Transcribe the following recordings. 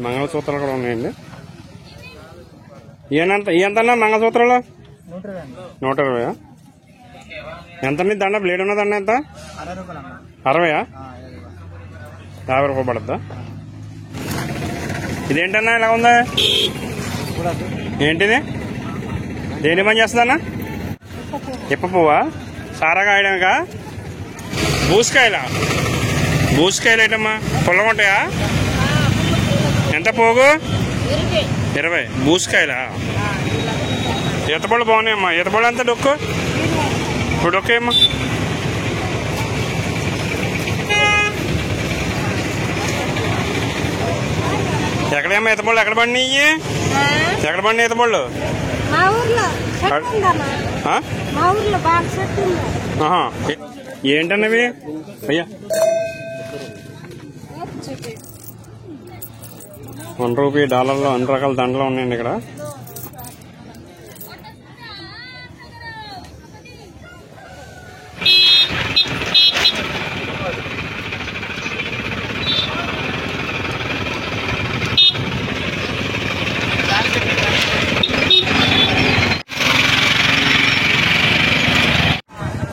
మంగళసూత్రాలు కూడా ఉన్నాయండి. ఎంతన్నా మంగళసూత్రాలు? 120. ఎంత దండ? బ్లేడ్ ఉన్న దండ ఎంత? 60. 50 రూపాయలు పడుద్దా? ఇదేంటన్నా ఇలా ఉందా? ఏంటిది? దేని పని చేస్తుందన్నా? ఇప్ప పువ్వా? సారా కాయడానికా? బూసికాయలా? బూసికాయలు ఏంటమ్మా? పుల్లగా ఉంటాయా? ఎంత పోగు? 20. బూసికాయలా? ఈతపళ్ళు బాగున్నాయమ్మా. ఈతపళ్ళు అంతా డొక్కు? ఇప్పుడు డొక్కేమ్మా. ఎక్కడేమ్మా ఈతపళ్ళు? ఎక్కడ పడినాయి? ఎక్కడ పడినాయి ఈతపళ్ళు? ఏంటన్నవి? అయ్యా $1 అన్ని రకాల దండలు ఉన్నాయండి ఇక్కడ.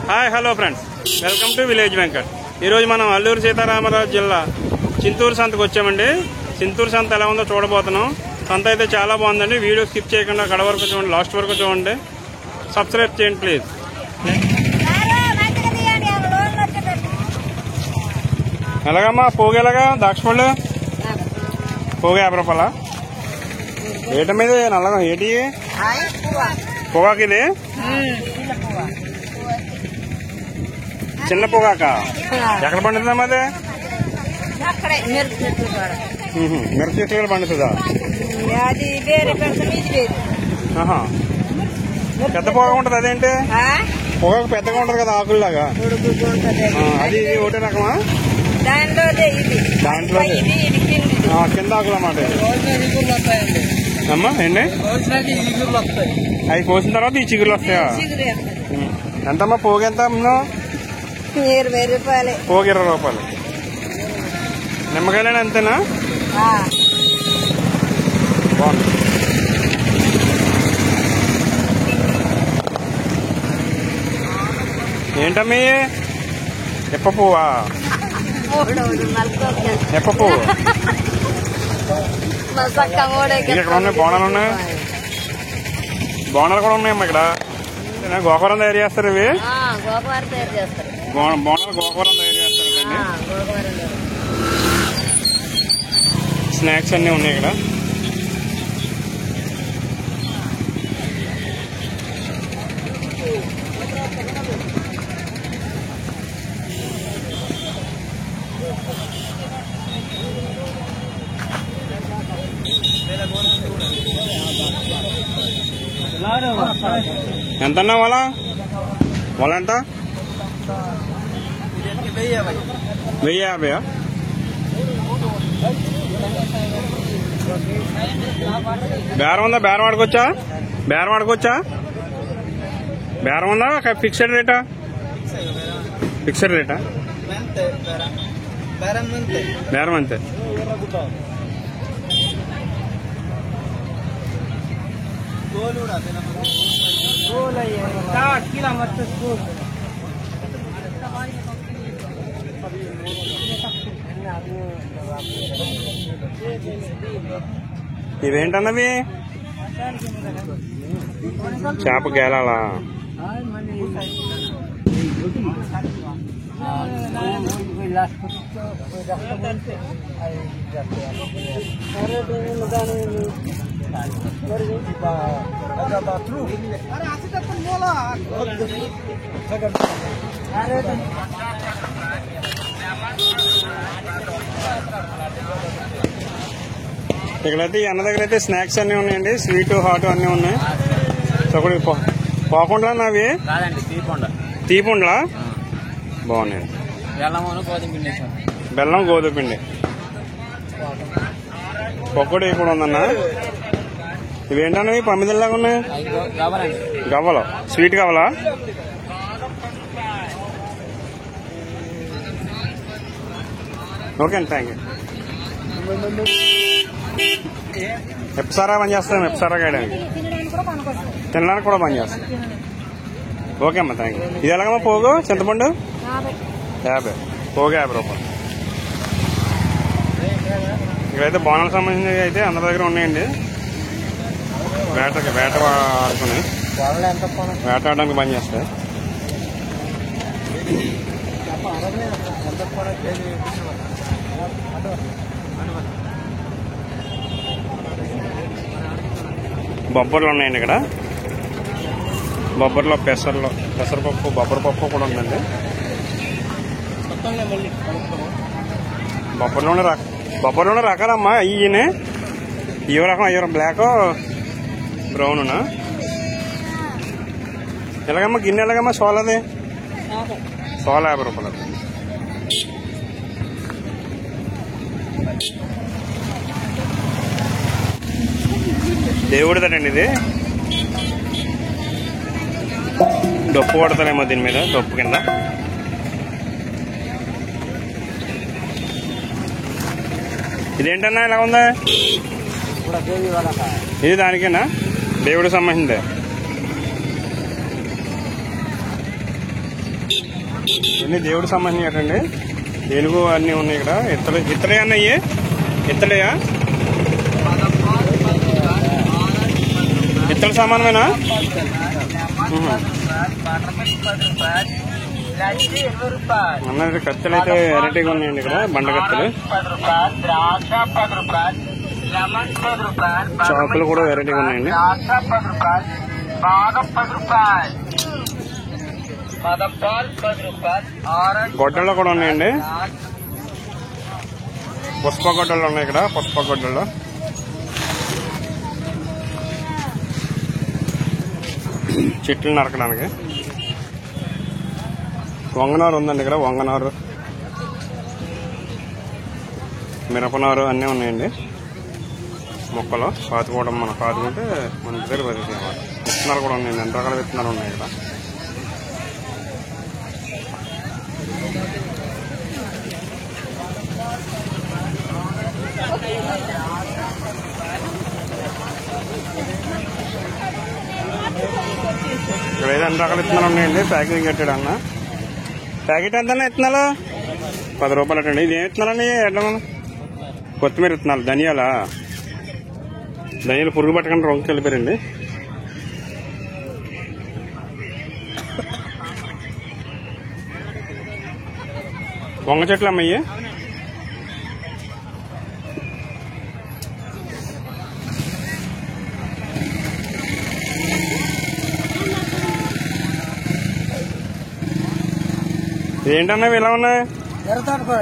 Hi, hello friends, welcome to village Venkat. ఈరోజు మనం అల్లూరు సీతారామరాజు జిల్లా చింతూరు సంతకు వచ్చామండి. చింతూరు సంత ఎలా ఉందో చూడబోతున్నాం. సంత అయితే చాలా బాగుందండి. వీడియో స్కిప్ చేయకుండా కడ వరకు చూడండి, లాస్ట్ వరకు చూడండి. సబ్స్క్రైబ్ చేయండి ప్లీజ్. ఎలాగమ్మా పోగు? ఎలాగా ద్రాక్షపళ్ళు? పోగు 50 రూపాయల. ఏటమ్మా ఇది నల్లగా? ఏటి పొగాకు? ఇది చిన్న పొగాక? ఎక్కడ పండుతుందమ్మా అది? మిరప చెట్లు పండుతుందా? పెద్ద పొగాకు ఉంటుంది. అదేంటి పొగాకు పెద్దగా ఉంటది కదా ఆకుల్లాగా? అది ఒకటే రకమా? దాంట్లో కింద ఆకులు అన్నమాట. అమ్మా ఏంటి? అవి కోసిన తర్వాత ఈ చిగురులు వస్తాయా? ఎంతమ్మా పోగు? ఎంత అమ్మా? 20 రూపాయలు. పోగు 20 రూపాయలు. నిమ్మకాయలు అంతేనా? బాగుంది. ఏంటమ్మీ? ఎప్ప పువ్వా? ఎప్ప పువ్వు ఇక్కడ ఉన్నాయి. బోనాలు ఉన్నాయి. బోనాలు కూడా ఉన్నాయమ్మా ఇక్కడ. గోకవరం తయారు చేస్తారు ఇవి. బోనాలు గోకవరం తయారు చేస్తారు కదండి. స్నాక్స్ అన్నీ ఉన్నాయి ఇక్కడ. ఎంతన్నా వాళ్ళ ఎంత? 1050. బేరం ఉందా? బేరం ఆడుకోవచ్చా? బేరం ఆడుకోవచ్చా? బేరం ఉందా? ఫిక్స్డ్ రేటా? ఫిక్స్డ్ రేటా? బేరం అంతే. ఇవేంటన్నవి? చేప గేలాలా? ఇక్కడైతే ఈ అన్న దగ్గర అయితే స్నాక్స్ అన్నీ ఉన్నాయండి. స్వీట్ హాట్ అన్నీ ఉన్నాయి. పోకుండా నావి తీపుండ్లా బాగున్నాయి. బెల్లం గోధుమ పిండి పకోడీ కూడా ఉందన్న. ఇవేంటన్నవి? పమ్మిదిలాగా ఉన్నాయి. గవ్వలు స్వీట్ కావాలా? ఓకే అండి, థ్యాంక్ యూ. ఎప్సారా పని చేస్తాం, ఎప్సారా గాయడానికి తినడానికి కూడా పని చేస్తాం. ఓకే అమ్మా, థ్యాంక్ యూ. ఇది ఎలాగమ్మా పోగు? చింతపండు 50, పోగు 50 రూపాయలు. ఇక్కడైతే బోనాలకు సంబంధించినవి అయితే అందరి దగ్గర ఉన్నాయండి. వేట ఆడుకుని వేటాడడానికి పని చేస్తాయి. బొబ్బర్లు ఉన్నాయండి ఇక్కడ. బొబ్బర్లో పెసరపప్పు బొబ్బరి పప్పు కూడా ఉందండి. బొబ్బర్లోనే రకాలమ్మా. ఇయ్యనే ఇవ రకం, అయ్యో బ్లాక్ బ్రౌనునా. ఎలాగమ్మా గిన్నె? ఎలాగమ్మా సోలది? సోల 50 రూపాయలు. దేవుడిదండి ఇది. డప్పు కొడతారేమో దీని మీద, డప్పు కింద. ఇదేంటన్నా ఇలా ఉందా? ఇది దానికేనా? దేవుడికి సంబంధించిందే. ఇవన్నీ దేవుడికి సంబంధించేటండి. ఏనుగు అన్నీ ఉన్నాయి ఇక్కడ. ఇత్తడే అన్నయ్యి? ఇత్తడయా? ఇత్తడి సామానమేనా? అన్న కత్తెలు అయితే వెరైటీగా ఉన్నాయండి ఇక్కడ. బండ కత్తెలు, చాకులు కూడా వెరైటీగా ఉన్నాయండి. గొడ్డళ్ళు కూడా ఉన్నాయండి. పుష్ప గొడ్డళ్ళు ఉన్నాయి ఇక్కడ. పుష్ప గొడ్డళ్ళు చెట్లు నరకడానికి. వంగనారు ఉందండి ఇక్కడ. వంగనారు, మిరపనారు అన్నీ ఉన్నాయండి. మొక్కలు పాతుకోవడం, మనం పాతుకుంటే మన దగ్గర బతుకుతాయి అన్నమాట. విత్తనాలు కూడా ఉన్నాయండి. అన్ని రకాల విత్తనాలు ఉన్నాయి ఇక్కడ. ఇక్కడ ఏదో అన్ని రకాల విత్తనాలు ఉన్నాయండి. ప్యాకింగ్ కట్టాడు అన్న. ప్యాకెట్ ఎంత విత్తనాలు? 10 రూపాయలు అటండి. ఇది ఏం విత్తనాలండి? ఎట్లా? కొత్తిమీర విత్తనాలు. ధనియాలా? ధనియాలు పురుగు పట్టకుండా రొంగకి వెళ్ళిపోయారండి. వంగ చెట్లు అమ్మయ్యి. ఏంటన్నవి ఇలా ఉన్నాయి? ఎర్ర తోటకూర.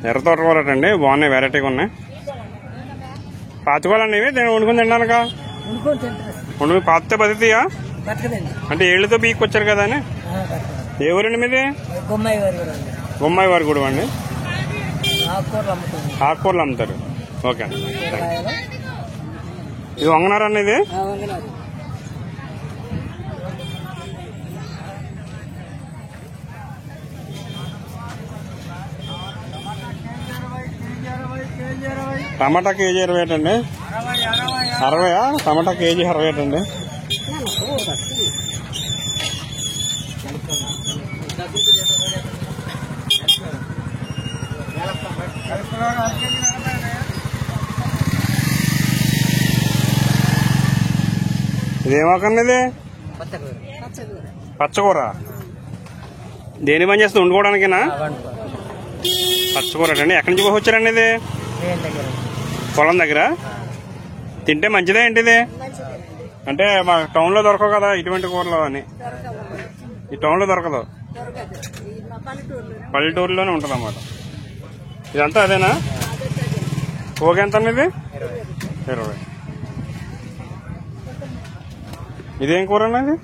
ఎర్ర తోటకూర అటండి. బాగున్నాయి, వెరైటీగా ఉన్నాయి. పాతుకోవాలండి ఇవి? వండుకుని తినడానిక? వండుకుని పాతితే బతుకుతాయా? అంటే ఏళ్లతో బీక్కొచ్చారు కదా అని. ఏ ఊరండి మీది? గుమ్మాయి వారి గుడి అండి. ఆకుకూరలు అమ్ముతారు. ఓకే అండి. ఇది వంగనారు అండి. ఇది టమాటా కేజీ 20 అండి. 60? టమాటా కేజీ 60 అండి. ఇదేమాకండి? ఇది పచ్చకూర. దేని పని చేస్తుంది? వండుకోవడానికేనా? పచ్చకూర అండి. ఎక్కడి నుంచి వచ్చారండి? ఇది పొలం దగ్గర. తింటే మంచిదే ఏంటిది? అంటే మా టౌన్ లో దొరకవు కదా ఇటువంటి కూరలు అని. ఈ టౌన్ లో దొరకదు, పల్లెటూరులోనే ఉంటుంది అన్నమాట. ఇదంతా అదేనా? ఓకే. ఎంత ఇది? 20. ఇదేం కూర అన్నది?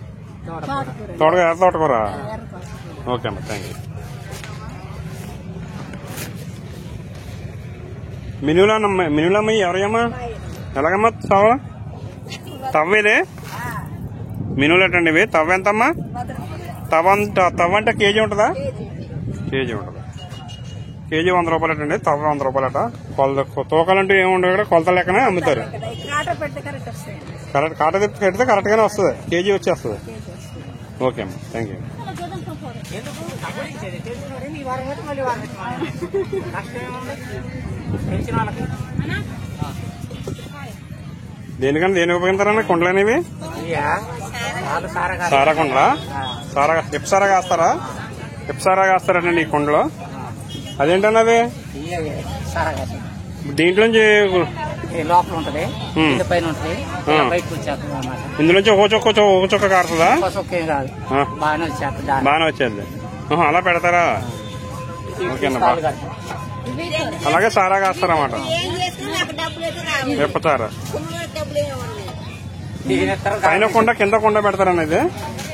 ఎర్ర తోటకూర. ఓకే అమ్మా, థ్యాంక్ యూ. మినులమ్మ ఎవరమ్మా? ఎలాగమ్మా? తవ్వ ఇదే? మినులటండి ఇవి. తవ్వ ఎంతమ్మా? తవ్వ అంటే కేజీ ఉంటుందా? కేజీ ఉంటుంది. కేజీ 100 రూపాయలట అండి. తవ్వ 100 రూపాయలట. తూకాలంటూ ఏముండవు ఇక్కడ, కొలత లెక్కనే అమ్ముతారు. కరెక్ట్ కాట తిప్పి కడితే కరెక్ట్ గానే వస్తుంది, కేజీ వచ్చేస్తుంది. ఓకే అమ్మా, థ్యాంక్ యూ. దేనికంటే దేని ఉపయోగిస్తారన్న కుండలు అనేవి? సారా కుండలా? ఇప్సారా కాస్తారా? ఇప్సారా కాస్తారండి ఈ కుండలో. అదేంటన్నా అది? దీంట్లోంచి లోపల ఉంటది, పైన ఉంటది, ఇందులోంచి ఒక చుక్క కారుతుందా? బాగానే వచ్చేది. అలా పెడతారా? ఓకే అన్న. అలాగే సారా కాస్తారన్నమాట. విప్పతారా? పైన కుండ కింద కుండ పెడతారన్నది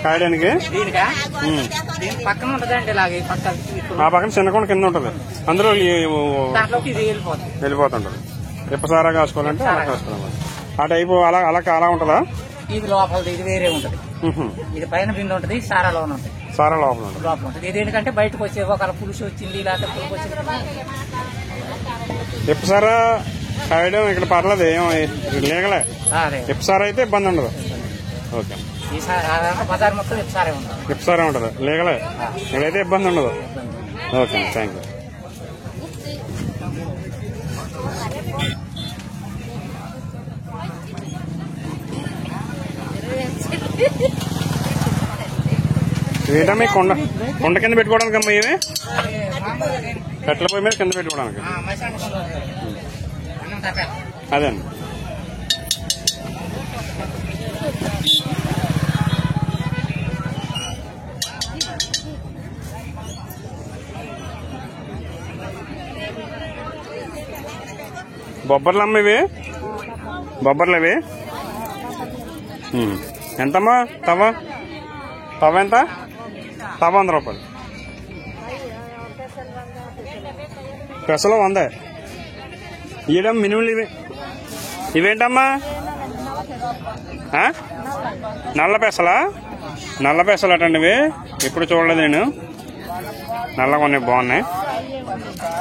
కాయడానికి. పక్కన ఉంటదండి, ఆ పక్కన చిన్న కుండ కింద ఉంటది, అందులో వెళ్ళిపోతుంటది. విప్పసారా కాసుకోవాలంటే అలా కాసుకోవాలి. ఆ టైపు అలా అలా అలా ఉంటదా? ఇది లోపల, ఇది వేరే ఉంటది. ఇది పైన బిందు ఉంటది, సారా లోపల ఉంటది. సారా లోపల ఉంటది. ఇది ఏంటంటే బయటకు వచ్చే ఒకవేళ పులుసు వచ్చింది లేకపోతే పులుపు వచ్చింది. విప్పసారా కాయడం ఇక్కడ పర్లేదు, ఏం లేగలే. విప్పసారా అయితే ఇబ్బంది ఉండదు. ఓకే, బజార్ మొత్తం ఇప్సారే ఉంటుంది. ఇప్సారే ఉంటది, లేగలే. ఇక్కడైతే ఇబ్బంది ఉండదు. Okay, thank you. ఏంటమ్మా కొండ కొండ కింద పెట్టుకోవడానికి అమ్మా ఇవి? కట్టెల పొయ్యి మీద కింద పెట్టుకోవడానికి. అదే అండి. బొబ్బర్లు అమ్మ ఇవి? బొబ్బర్లు ఇవి ఎంతమ్మా? తవ ఎంత? తవ 100 రూపాయలు. పెసలు 100. ఇయడం మినుములు ఇవి. ఇవేంటమ్మా? నల్ల పెసలా? నల్ల పెసలు అటండి ఇవి. ఎప్పుడు చూడలేదు నేను. నల్లగా ఉన్నాయి, బాగున్నాయి.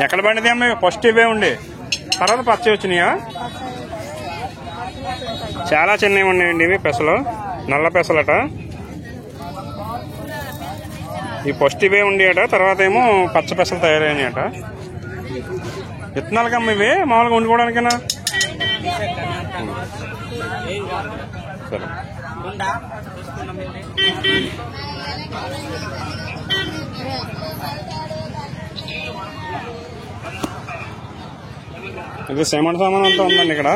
ఎక్కడ పండితే అమ్మ? ఫస్ట్ ఇవే ఉండి తర్వాత పచ్చి వచ్చినాయా? చాలా చిన్నవి ఉన్నాయండి ఇవి పెసలు, నల్ల పెసలట. ఈ ఫస్ట్ ఇవే ఉండి అట, తర్వాత ఏమో పచ్చ పెసలు తయారైనాయట. విత్తనాలకమ్మ ఇవి మామూలుగా వండుకోవడానికైనా? సరే. ఇది సిమెంట్ సామాన్ అంతా ఉందండి ఇక్కడ.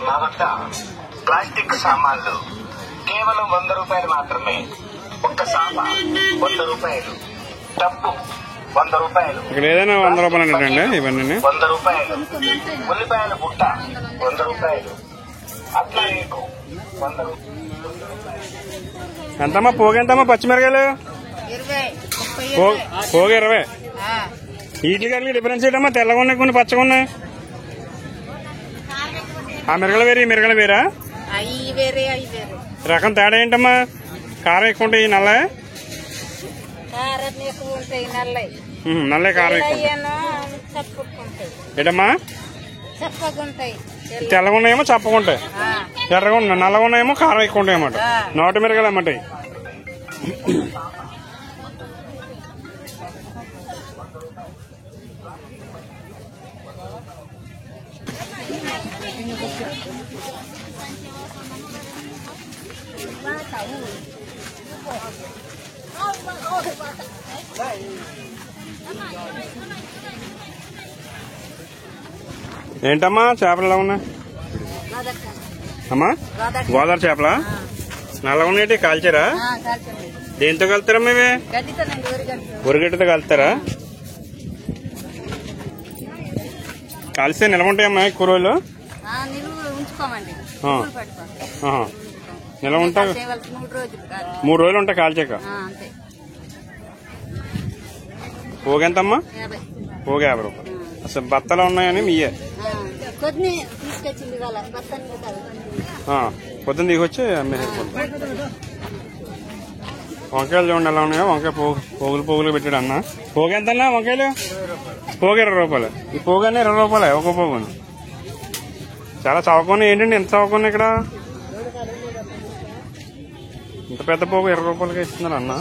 మా వద్ద ప్లాస్టిక్ సామాన్లు కేవలం 100 రూపాయలు మాత్రమే. ఒక్క సామా 100 రూపాయలు, డబ్బు 100 రూపాయలు. ఇక్కడ ఏదైనా 100 రూపాయలు అండి ఇవన్నీ. 100 రూపాయలు. ఉల్లిపాయల బుట్ట 100 రూపాయలు. అట్లా 100 రూపాయలు. ఎంతమ్మా పోగు? ఎంతమ్మా పచ్చిమిరకాయలు? పోగు 20. వీటికి డిఫరెన్స్ ఏంటమ్మా? తెల్లగా ఉన్నాయి, కొన్ని పచ్చగా ఉన్నాయి. ఆ మిరగలు వేరే, ఈ మిరగలు వేరా? రకం తేడా ఏంటమ్మా? కారం ఎక్కువ ఉంటాయి, నల్ల నల్ల కారం ఎక్కువ ఏంటమ్మా? తెల్లగా ఉన్నాయేమో చప్పగా ఉంటాయి, ఎర్రగా ఉన్నాయి. నల్లగా ఉన్నాయేమో కారం ఎక్కువ ఉంటాయి అన్నమాట. నాటు మిరగలు అమ్మటాయి. ఏంటమ్మా చేపలు ఎలా ఉన్నాయి అమ్మా? గోదావరి చేపలా? నల్లగా ఉన్నాయి, కాల్చారా? దేంతో కలుతారమ్మా ఇవి? ఉరిగడ్డతో కలుతారా? కాల్స్తే నిలవ ఉంటాయమ్మా ఎక్కువ రోజులు? నిలవ ఉంటాయి, 3 రోజులు ఉంటాయి కాల్చాక. పోగు ఎంతమ్మా? పోగు 50 రూపాయలు. అసలు బత్తలు ఉన్నాయని మీయే కొద్ది తీసుకొచ్చింది వాళ్ళ బస్తాన్ని కాదు. పొద్దున్న దిగొచ్చి అమ్మేసుకుంటాం. వంకాయలు చూడండి ఎలా ఉన్నాయో. వంకాయ పోగులు పెట్టాడు అన్న. పోగు ఎంత అన్నా వంకాయలు? పోగు 20 రూపాయలు. ఈ పోగు అన్నీ 20 రూపాయలే ఒక పోగును. చాలా చౌకనే. ఏంటండి ఎంత చౌకనే ఇక్కడ? ఇంత పెద్ద పోగు 20 రూపాయలకి ఇస్తున్నారు అన్న.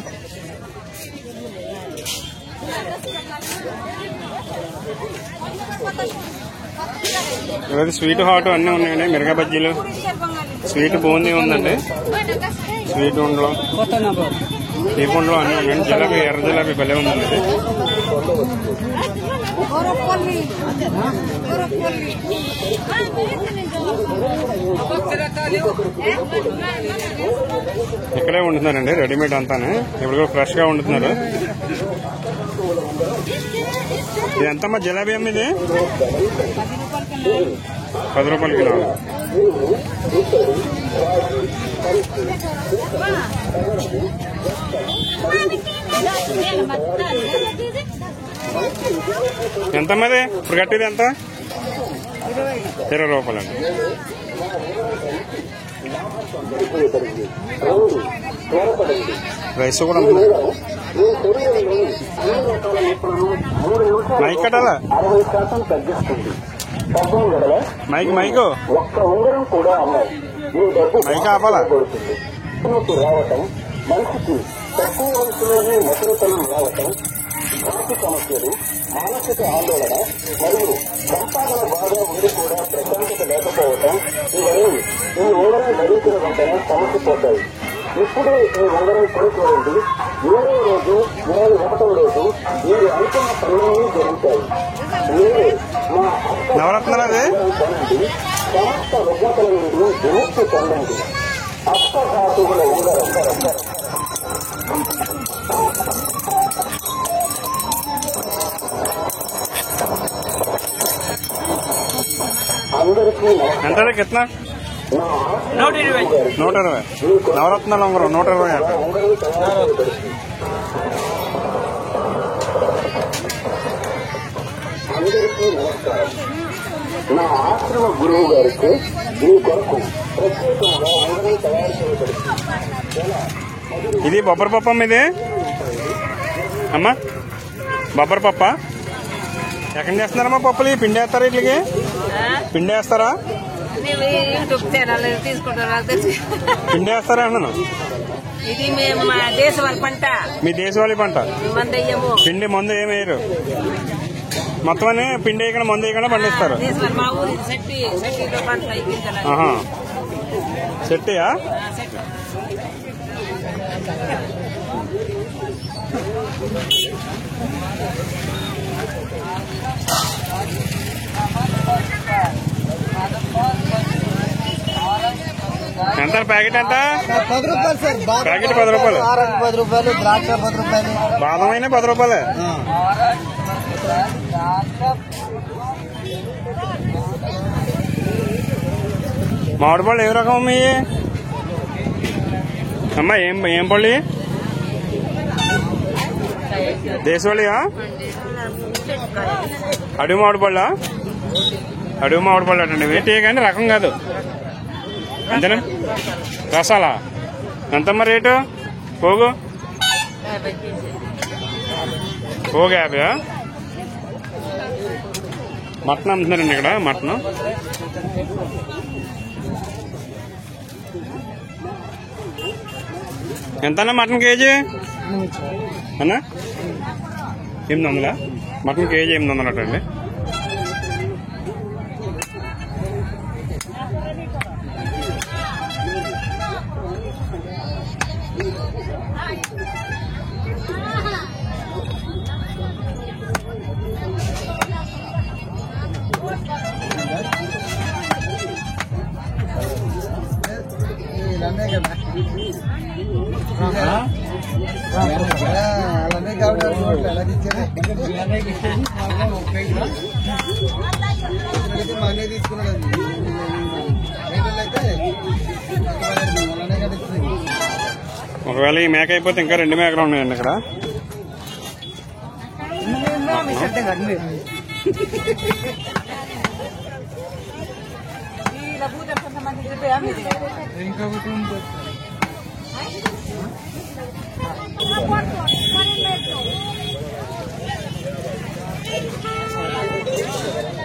ఈరోజు స్వీట్ హాట్ అన్నీ ఉన్నాయండి. మిరగా బజ్జీలు, స్వీట్ బూందీ ఉందండి, స్వీట్ ఉండలో, తీపుండలో అన్నీ ఉన్నాయండి. జిలాబీ, ఎర్ర జిలాబీ భలే ఉందండి. ఇక్కడే వండుతున్నారండి రెడీమేడ్ అంతానే. ఇప్పుడు ఫ్రెష్ గా వండుతున్నారు. ఇది ఎంతమ్మా జిలాబీ అమ్మ? ఇది 10 రూపాయలకి 4. ఎంతమ్మది ఇప్పుడు కట్టేది? ఎంత? 20 రూపాయలండి. రైస్ కూడా మైక్ కట్టాలా? మైక్ మైక్ మైక్ ఆపాలా? మనిషికి తక్కువ వయసులోనే మధురతనం రావటం, భక్తి సమస్యలు, మానసిక ఆందోళన మరియు సంపాదన బాగా ఉండి కూడా ప్రశాంతత లేకపోవటం, ఇవన్నీ ఈ ఉంగరం ధరించిన వెంటనే సమస్యపోతాయి. ఇప్పుడే ఈ ఉంగరం కొనుక్కోండి. 7వ రోజు 21వ రోజు మీరు అనుకున్న పనులన్నీ జరుగుతాయి. మీరే మా నవరత్నాలు సమస్త రుగ్మతల నుండి విముక్తి పొందండి. అష్టధాతువుల ఉంగరం. ఎంత కిतना? 120. నవరత్నాల ఉంగరం 120 అంట. అందరికీ నమస్కారం. నా ఆశ్రమ గురువు గారికి మీ కొరకు ప్రత్యేకంగా ఉంగరం తయారు చేయబడింది. ఇది బొబ్బరి పప్ప ఇది అమ్మా? బొబ్బరి పప్ప ఎక్కడ చేస్తున్నారమ్మా? పప్పులు పిండి వేస్తారా? వీటికి పిండి వేస్తారా? పిండి వేస్తారా అన్నాను. ఇది మేము మా దేశవాళి పంట. మీ దేశవాళి పంట పిండి మందు ఏమి వేయరు? మొత్తం అని పిండి వేయకుండా మందు వేయకుండా పండిస్తారు. చెట్టియా? ఎంత ప్యాకెట్? ఎంత? 10 రూపాయలు సార్. ప్యాకెట్ 10 రూపాయలు. 10 రూపాయలు, ద్రాక్ష 10 రూపాయలు, బాదం అయినా 10 రూపాయలే. మామిడి పళ్ళు ఏ రకం అమ్మా? అమ్మా ఏం పళ్ళు? దేశవాళియా? అడుగు మామిడి పళ్ళ? అడుగు మామిడి పళ్ళు అటండి. వేటే కానీ రకం కాదు. అంతేనా? రసాలా ఎంతమ్మా రేటు? పోగు 50. మటన్ అమ్ముతున్నారండి ఇక్కడ. మటన్ ఎంతన్నా మటన్ కేజీ అన్నా? 800. Mutton KG 800 అటండి. అలానే కాబట్టి ఎలా ఇచ్చారు? మనే తీసుకున్నాడు. ఒకవేళ ఈ మేక అయిపోతే ఇంకా 2 మేకలు ఉన్నాయండి ఇక్కడ.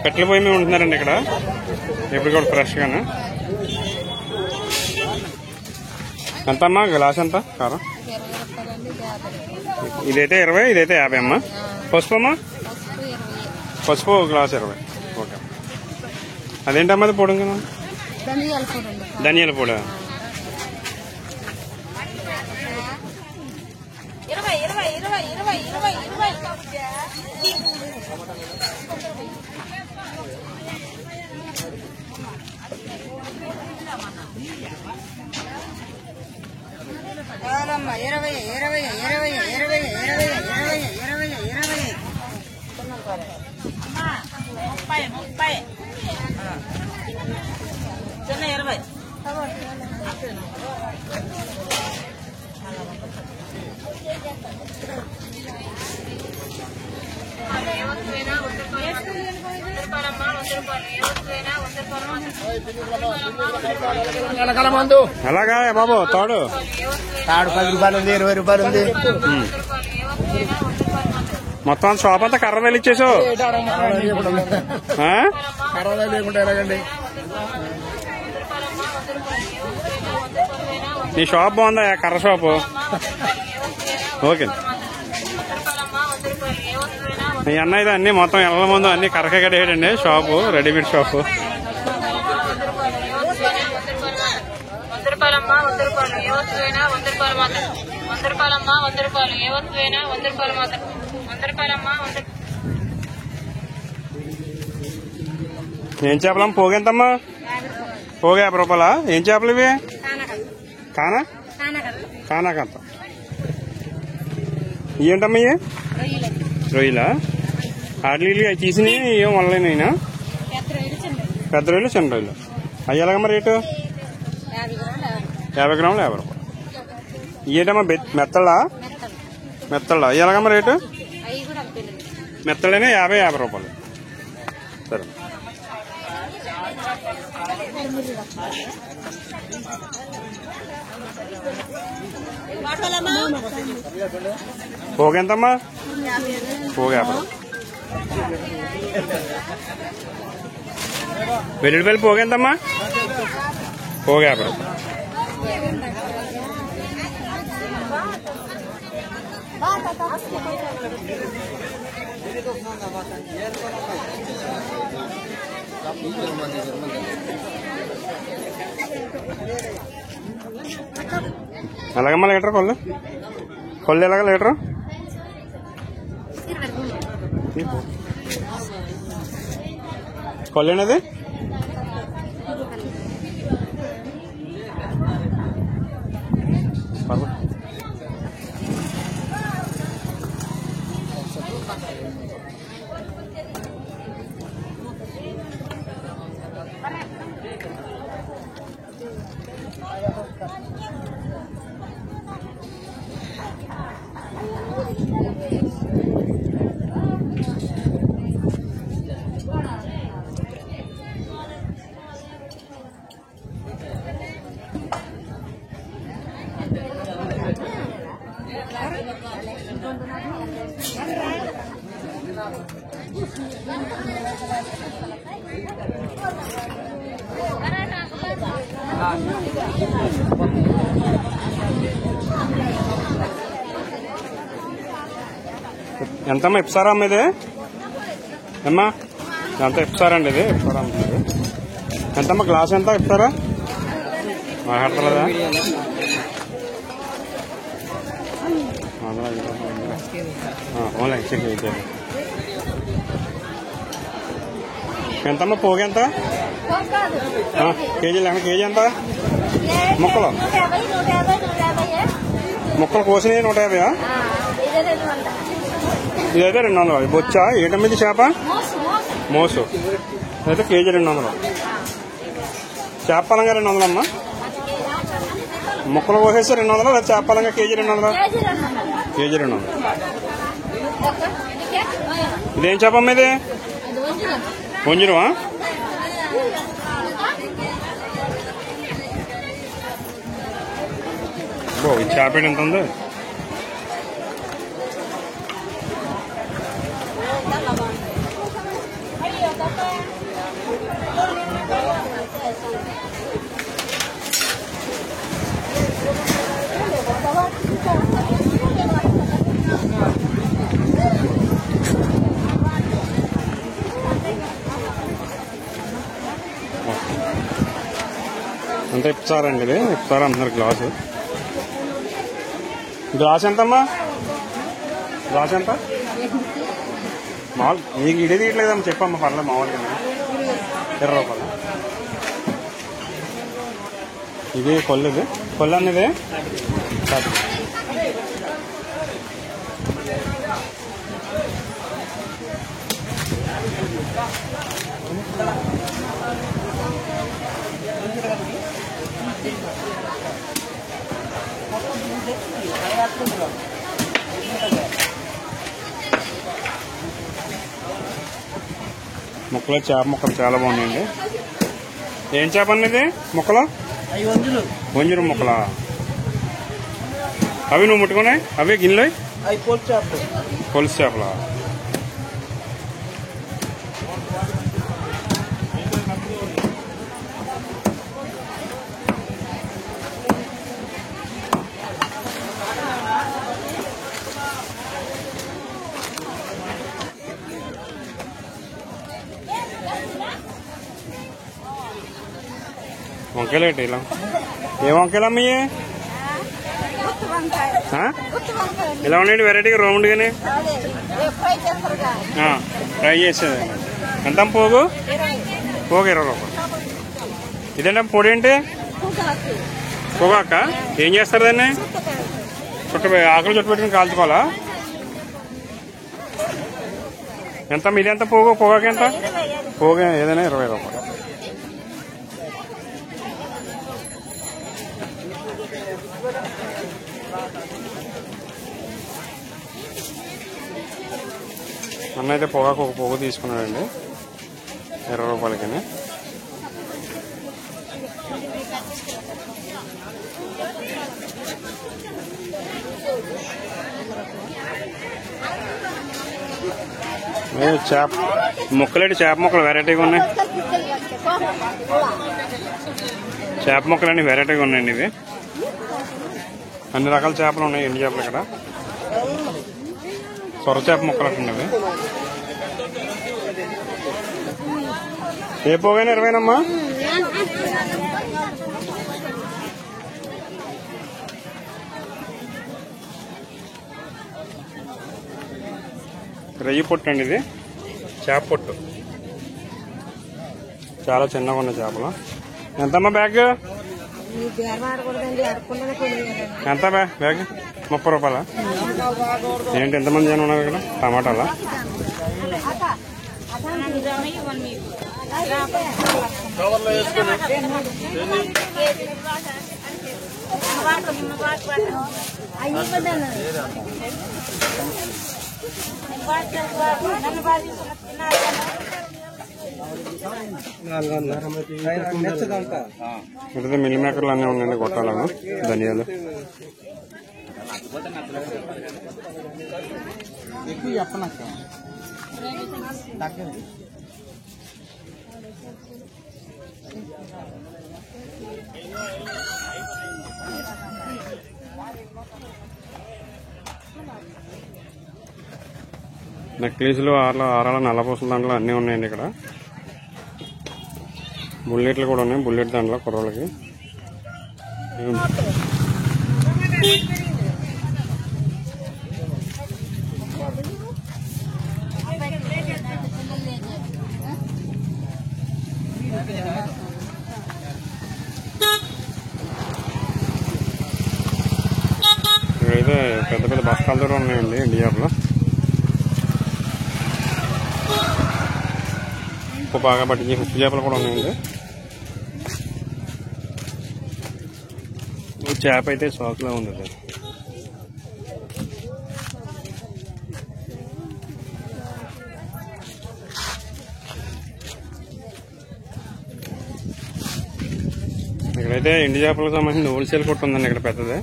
కట్టెల పొయ్యి మీద ఉంటున్నారండి ఇక్కడ ఎప్పుడు కూడా ఫ్రెష్గానే. ఎంతమ్మా గ్లాస్ ఎంత కారం? ఇదైతే 20, ఇదైతే 50 అమ్మా. పసుపు అమ్మా? పసుపు గ్లాస్ 20. ఓకే. అదేంటమ్మా అది పొడి కదా? ధనియాల పొడి. అలాగా బాబు తాడు 10 రూపాయలు ఉంది, 20 రూపాయలు ఉంది. మొత్తం షాప్ అంతా కర్ర వెళ్ళిచ్చేసావు. లేకుండా ఎలాగండి? నీ షాప్ బాగుందా? కర్ర షాపు. ఓకే. మీ అన్న ఇది అన్ని మొత్తం ఎల్ల ముందు అన్ని కరకే కడేయడండి షాపు, రెడీమేడ్ షాపు. ఏం చేపలమ్మ? పోగెంతమ్మా? పోగ 50 రూపాయలా? ఏం చేపలు ఇవి? కానా? కానాకంత. ఏంటమ్మా ఇవి? రొయ్యలా? ఆటలు అవి తీసినవి ఏం వల్లైనా? పెద్ద రొయ్యలు, చిన్న రొయ్యలు. అవి ఎలాగమ్మా రేటు? 50 గ్రాములు 50 రూపాయలు. ఏంటమ్మా మెత్తళ్ళా? మెత్తళ్ళా అవి ఎలాగమ్మా రేటు? మెత్తడనే 50 రూపాయలు. సరే. పోగెంతమ్మా? పోగ 50. వెల్లుల్లిపల్లి పోగెంతమ్మా? పోగ 50 రూపాయలు. ఎలాగమ్మా లీటర్ కొల్లు? కొల్లు ఎలాగ లీటరు? కొల్లు అనేది ఎంతమ్మా ఇప్సారా అమ్మ ఇది? అమ్మా ఎంత ఇప్సారండి ఇది? ఇప్సారా అమ్మ ఎంతమ్మా గ్లాస్ ఎంత ఇప్సారా? మాట్లాడతలేదా? ఎంతమ్మా పోగు ఎంత? కేజీలు కేజీ ఎంత? ముక్కలు ముక్కలు కోసినవి 150. ఇదైతే 200. బొచ్చా ఏటమ్మిది చేప? మోసు అయితే కేజీ 200. చేపలంగా 200 అమ్మా. ముక్కలు కోసేస్తే 200 లేదా చేపలంగా కేజీ 200? కేజీ 200. ఇదేం చేపమ్మ ఇది? వంజరమా? ఓ ఈ చేప ఎంత ఉంది? అంతా ఇప్పారండి, ఇది ఇప్పారు అంటున్నారు. గ్లాస్ ఎంతమ్మా? గ్లాస్ ఎంత? మామూలు మీకు ఇదే తీయట్లేదమ్మా, చెప్పమ్మా పర్లేదు. మామూలుగా 20 రూపాయలు. ఇది కొల్లు, ఇది కొల్లు అన్నది కాదు. ముక్కలు చేప ముక్కలు చాలా బాగున్నాయండి. ఏం చేప అన్నది ముక్కలు? వంజరు ముక్కలా? అవి నువ్వు ముట్టుకున్నాయి? అవే గిన్నెలు? పొలుసు చేపలా? వంకాయలు ఏంటి ఇలా? ఏ వంకాయలు అమ్మయ్యే? ఇలా ఉన్నాయండి వెరైటీగా రౌండ్గానే ఫ్రై చేసేది. ఎంత పోగు? పోగు 20 రూపాయలు. ఇదేంటే పొడి ఏంటి? పొగాక? ఏం చేస్తారు దాన్ని? ఆకులు చుట్టు పెట్టుకుని కాల్చుకోవాలా? ఎంత మీది? ఎంత పోగు? పొగాకు ఎంత? పోగు ఏదైనా 20 రూపాయలు. అన్న అయితే పొగాకు ఒక పొగ తీసుకున్నాడండి 20 రూపాయలకి. చేప ముక్కలేంటి? చేప ముక్కలు వెరైటీగా ఉన్నాయి. చేప ముక్కలన్నీ వెరైటీగా ఉన్నాయండి. ఇవి అన్ని రకాల చేపలు ఉన్నాయి. ఎండు చేపలు ఇక్కడ సొర చేప ముక్కలు అట్టున్నవి. ఏ పోగైనా 20నమ్మా? రొయ్యి పొట్టు అండి, ఇది చేప పొట్టు. చాలా చిన్నగా ఉన్న చేపలు. ఎంతమ్మా బ్యాగ్? ఎంత బ్యాగ్? 30 రూపాయలా? ఏంటి ఎంతమంది జనం ఉన్నారు ఇక్కడ? టమాటాలా? ఇక్కడ మిల్ మేకర్లు అన్నీ ఉన్నాయండి. గొట్టాలను ధనియాలు నెక్లెస్లు ఆరాల నల్లపూసల దాంట్లో అన్నీ ఉన్నాయండి. ఇక్కడ బుల్లెట్లు కూడా ఉన్నాయి. బుల్లెట్ దాంట్లో కుర్రోళ్ళకి ఇక్కడైతే పెద్ద పెద్ద బస్తాల దగ్గర ఉన్నాయండి. ఇండియాలో ఉప్పు బాగా పట్టించి ఉప్పు చేపలు కూడా ఉన్నాయండి. చేప అయితే సాకులో ఉంది. ఇక్కడైతే ఎండు చేపలకు సంబంధించిన హోల్సేల్ కొట్టు ఉందండి ఇక్కడ పెద్దది.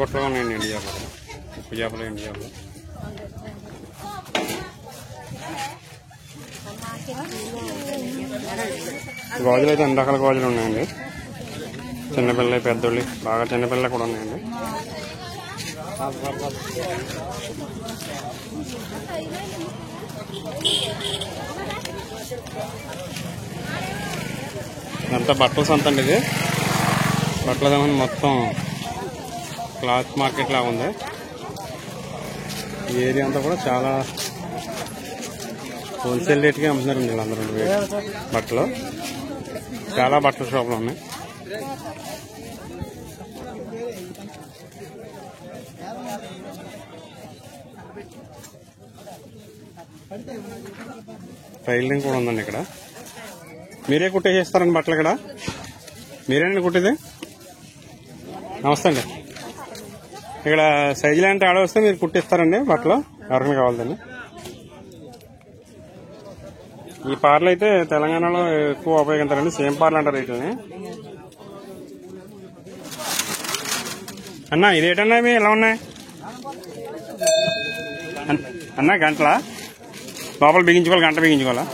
కొట్టలు ఉన్నాయండి ఎండు చేపలు, ఉప్పు చేపలు, ఎండు చేపలు. గాజులు అయితే అన్ని రకాల గాజులు ఉన్నాయండి. చిన్నపిల్లలు, పెద్దోళ్ళు, బాగా చిన్నపిల్లలు కూడా ఉన్నాయండి. ఇదంతా బట్టల సంత అండి. ఇది బట్టల సంబంధం మొత్తం క్లాత్ మార్కెట్ లాగా ఉంది. ఈ ఏరియా అంతా కూడా చాలా హోల్సేల్ రేట్గా అమ్ముతున్నారండి వీళ్ళందరూ. బట్టలు చాలా బట్టల షాపులు ఉన్నాయి. టైలరింగ్ కూడా ఉందండి ఇక్కడ. మీరే కుట్టేసేస్తారండి బట్టలు ఇక్కడ? మీరేనండి కుట్టేది? నమస్తే అండి. ఇక్కడ సైజులు అంటే ఆడ వస్తే మీరు కుట్టిస్తారండి బట్టలు ఎవరికైనా కావాలండి? ఈ పార్లు అయితే తెలంగాణలో ఎక్కువ ఉపయోగిస్తారండి. సేమ్ పార్లు అంటారు వీటిని. అన్నా ఇదేటన్నా ఇవి ఎలా ఉన్నాయి అన్నా? గంటలా లోపల బిగించుకోవాలి, గంట బిగించుకోవాలా?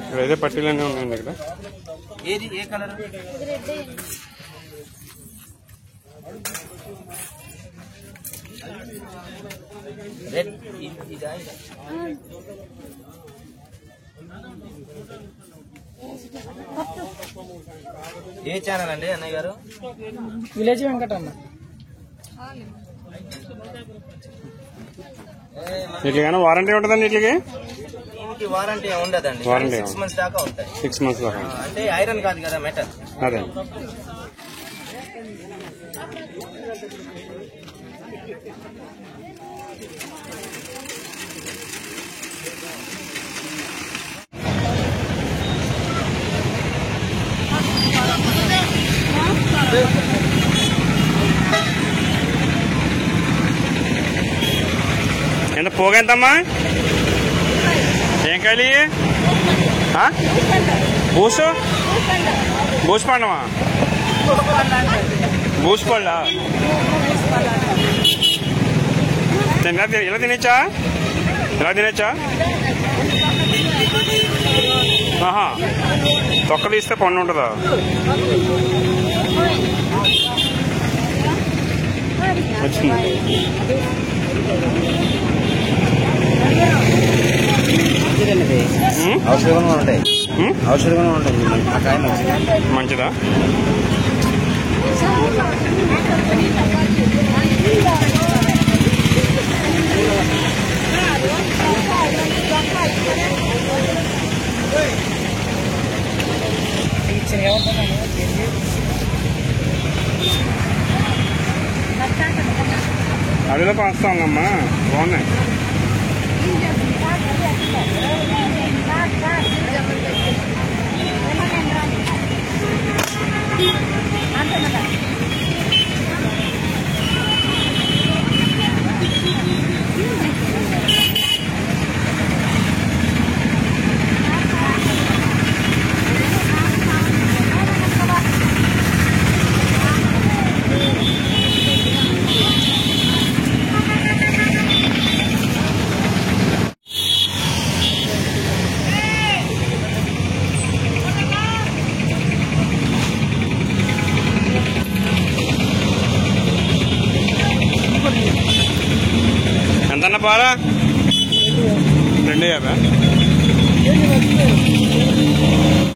ఇక్కడైతే పట్టీలన్నీ ఉన్నాయండి ఇక్కడ. ఏది ఏ కలర్? రెడ్. ఏ ఛానల్ అండి అన్నయ్య గారు? విలేజ్ వెంకట అన్న. వీటికైనా వారంటీ ఉంటుందండి? వీటికి దీనికి వారంటీ ఉండదండి. 6 months దాకా ఉంటాయి. 6 months దాకా. అంటే ఐరన్ కాదు కదా, మెటల్. అదే. ఎంత పోగెంతమ్మా? ఏం కాయలు? బూసు బూసుపండమా? బూసుపళ్ళ ఇలా తినచ్చా? ఇలా తినచ్చా? ఆహా, తొక్క తీస్తే పండు ఉంటుందా? వచ్చింది. ఔషధంగా ఉంటాయి, ఔషధంగా ఉంటుంది. ఆ కాయ మంచిదా? అడిలో పాస్తా ఉందమ్మా, బాగున్నాయి. ఎంతన్నా పాలా? 250.